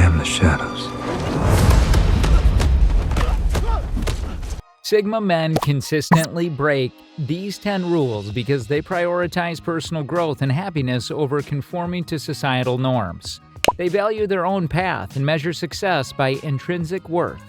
am the shadows. Sigma men consistently break these 10 rules because they prioritize personal growth and happiness over conforming to societal norms. They value their own path and measure success by intrinsic worth,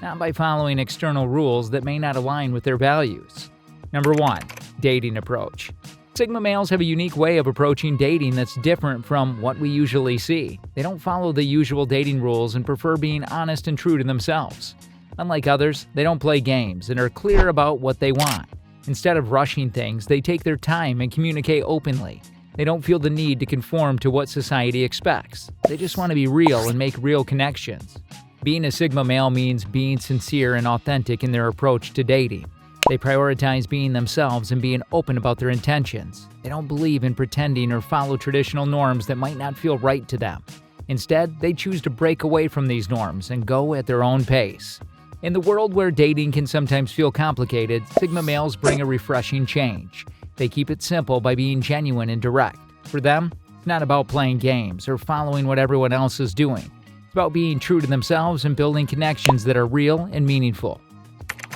not by following external rules that may not align with their values. Number 1. Dating approach. Sigma males have a unique way of approaching dating that's different from what we usually see. They don't follow the usual dating rules and prefer being honest and true to themselves. Unlike others, they don't play games and are clear about what they want. Instead of rushing things, they take their time and communicate openly. They don't feel the need to conform to what society expects. They just want to be real and make real connections. Being a Sigma male means being sincere and authentic in their approach to dating. They prioritize being themselves and being open about their intentions. They don't believe in pretending or follow traditional norms that might not feel right to them. Instead, they choose to break away from these norms and go at their own pace. In the world where dating can sometimes feel complicated, Sigma males bring a refreshing change. They keep it simple by being genuine and direct. For them, it's not about playing games or following what everyone else is doing. It's about being true to themselves and building connections that are real and meaningful.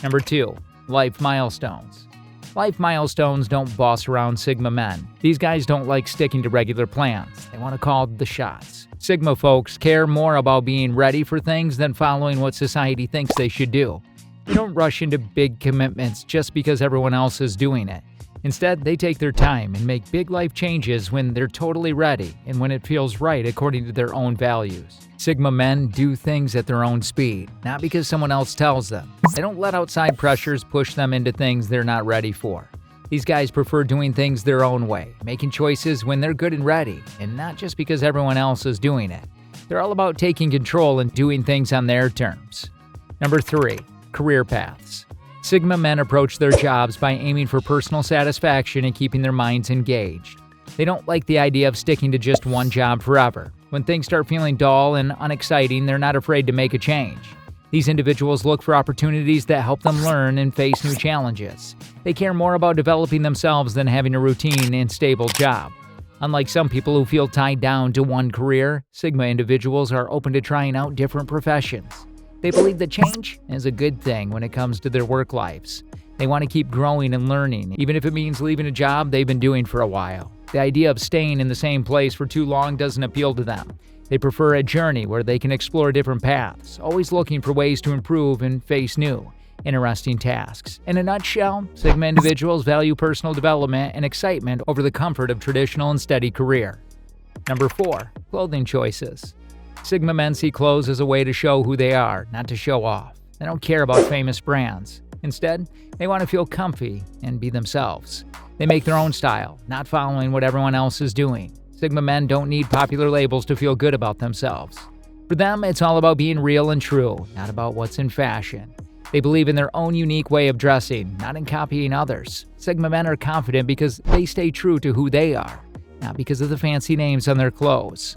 Number 2. Life milestones. Life milestones don't boss around Sigma men. These guys don't like sticking to regular plans. They want to call the shots. Sigma folks care more about being ready for things than following what society thinks they should do. They don't rush into big commitments just because everyone else is doing it. Instead, they take their time and make big life changes when they're totally ready and when it feels right according to their own values. Sigma men do things at their own speed, not because someone else tells them. They don't let outside pressures push them into things they're not ready for. These guys prefer doing things their own way, making choices when they're good and ready, and not just because everyone else is doing it. They're all about taking control and doing things on their terms. Number 3. Career paths. Sigma men approach their jobs by aiming for personal satisfaction and keeping their minds engaged. They don't like the idea of sticking to just one job forever. When things start feeling dull and unexciting, they're not afraid to make a change. These individuals look for opportunities that help them learn and face new challenges. They care more about developing themselves than having a routine and stable job. Unlike some people who feel tied down to one career, Sigma individuals are open to trying out different professions. They believe that change is a good thing when it comes to their work lives. They want to keep growing and learning, even if it means leaving a job they've been doing for a while. The idea of staying in the same place for too long doesn't appeal to them. They prefer a journey where they can explore different paths, always looking for ways to improve and face new, interesting tasks. In a nutshell, Sigma individuals value personal development and excitement over the comfort of traditional and steady career. Number 4. Clothing choices. Sigma men see clothes as a way to show who they are, not to show off. They don't care about famous brands. Instead, they want to feel comfy and be themselves. They make their own style, not following what everyone else is doing. Sigma men don't need popular labels to feel good about themselves. For them, it's all about being real and true, not about what's in fashion. They believe in their own unique way of dressing, not in copying others. Sigma men are confident because they stay true to who they are, not because of the fancy names on their clothes.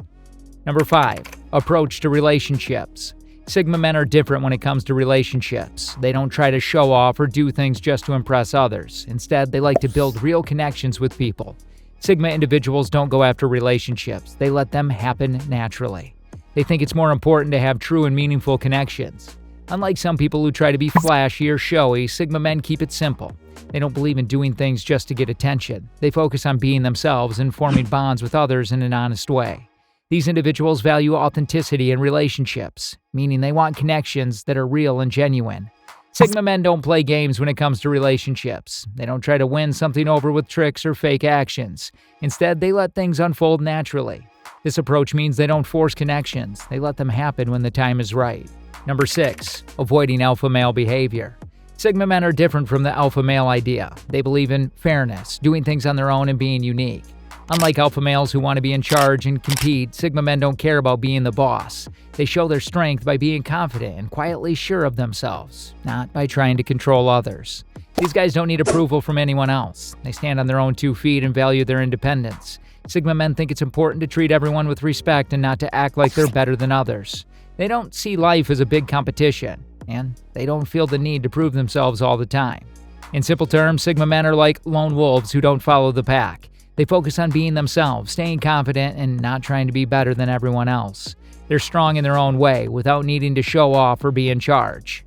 Number 5. Approach to relationships. Sigma men are different when it comes to relationships. They don't try to show off or do things just to impress others. Instead, they like to build real connections with people. Sigma individuals don't go after relationships. They let them happen naturally. They think it's more important to have true and meaningful connections. Unlike some people who try to be flashy or showy, Sigma men keep it simple. They don't believe in doing things just to get attention. They focus on being themselves and forming bonds with others in an honest way. These individuals value authenticity in relationships, meaning they want connections that are real and genuine. Sigma men don't play games when it comes to relationships. They don't try to win something over with tricks or fake actions. Instead, they let things unfold naturally. This approach means they don't force connections. They let them happen when the time is right. Number 6. Avoiding alpha male behavior. Sigma men are different from the alpha male idea. They believe in fairness, doing things on their own and being unique. Unlike alpha males who want to be in charge and compete, Sigma men don't care about being the boss. They show their strength by being confident and quietly sure of themselves, not by trying to control others. These guys don't need approval from anyone else. They stand on their own 2 feet and value their independence. Sigma men think it's important to treat everyone with respect and not to act like they're better than others. They don't see life as a big competition, and they don't feel the need to prove themselves all the time. In simple terms, Sigma men are like lone wolves who don't follow the pack. They focus on being themselves, staying confident, and not trying to be better than everyone else. They're strong in their own way without needing to show off or be in charge.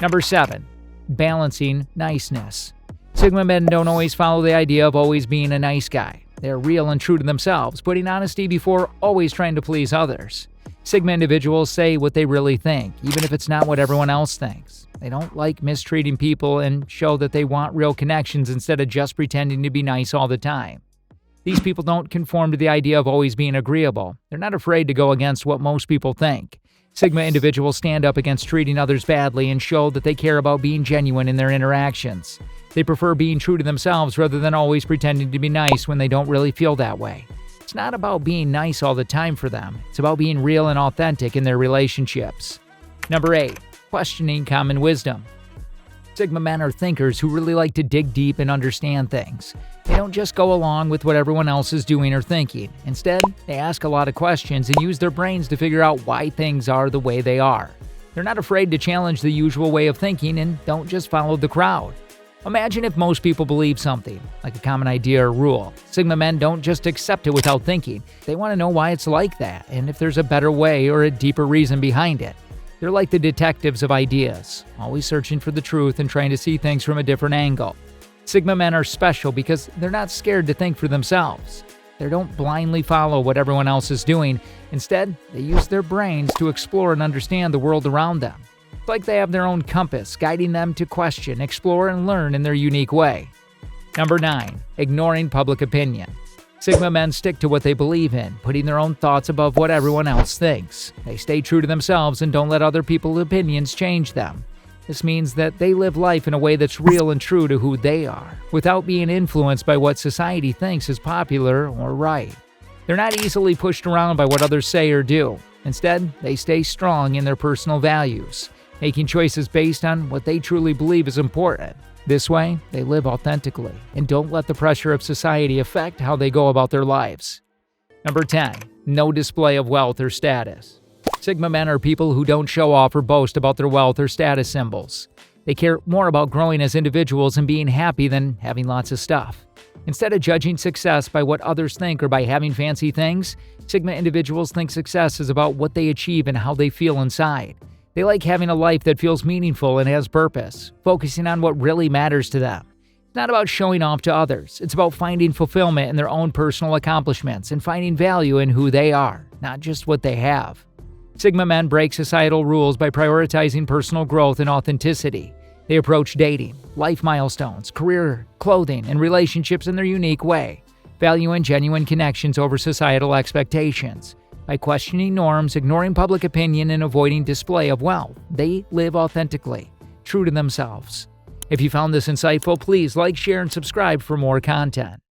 Number 7. Balancing niceness. Sigma men don't always follow the idea of always being a nice guy. They're real and true to themselves, putting honesty before always trying to please others. Sigma individuals say what they really think, even if it's not what everyone else thinks. They don't like mistreating people and show that they want real connections instead of just pretending to be nice all the time. These people don't conform to the idea of always being agreeable. They're not afraid to go against what most people think. Sigma individuals stand up against treating others badly and show that they care about being genuine in their interactions. They prefer being true to themselves rather than always pretending to be nice when they don't really feel that way. It's not about being nice all the time for them. It's about being real and authentic in their relationships. Number 8. Questioning common wisdom. Sigma men are thinkers who really like to dig deep and understand things. They don't just go along with what everyone else is doing or thinking. Instead, they ask a lot of questions and use their brains to figure out why things are the way they are. They're not afraid to challenge the usual way of thinking and don't just follow the crowd. Imagine if most people believe something, like a common idea or rule. Sigma men don't just accept it without thinking. They want to know why it's like that and if there's a better way or a deeper reason behind it. They're like the detectives of ideas, always searching for the truth and trying to see things from a different angle. Sigma men are special because they're not scared to think for themselves. They don't blindly follow what everyone else is doing. Instead, they use their brains to explore and understand the world around them. It's like they have their own compass, guiding them to question, explore, and learn in their unique way. Number 9. Ignoring public opinion. Sigma men stick to what they believe in, putting their own thoughts above what everyone else thinks. They stay true to themselves and don't let other people's opinions change them. This means that they live life in a way that's real and true to who they are, without being influenced by what society thinks is popular or right. They're not easily pushed around by what others say or do. Instead, they stay strong in their personal values, making choices based on what they truly believe is important. This way, they live authentically and don't let the pressure of society affect how they go about their lives. Number 10. No display of wealth or status. Sigma men are people who don't show off or boast about their wealth or status symbols. They care more about growing as individuals and being happy than having lots of stuff. Instead of judging success by what others think or by having fancy things, Sigma individuals think success is about what they achieve and how they feel inside. They like having a life that feels meaningful and has purpose, focusing on what really matters to them. It's not about showing off to others. It's about finding fulfillment in their own personal accomplishments and finding value in who they are, not just what they have. Sigma men break societal rules by prioritizing personal growth and authenticity. They approach dating, life milestones, career, clothing, and relationships in their unique way, valuing genuine connections over societal expectations. By questioning norms, ignoring public opinion, and avoiding display of wealth, they live authentically, true to themselves. If you found this insightful, please like, share, and subscribe for more content.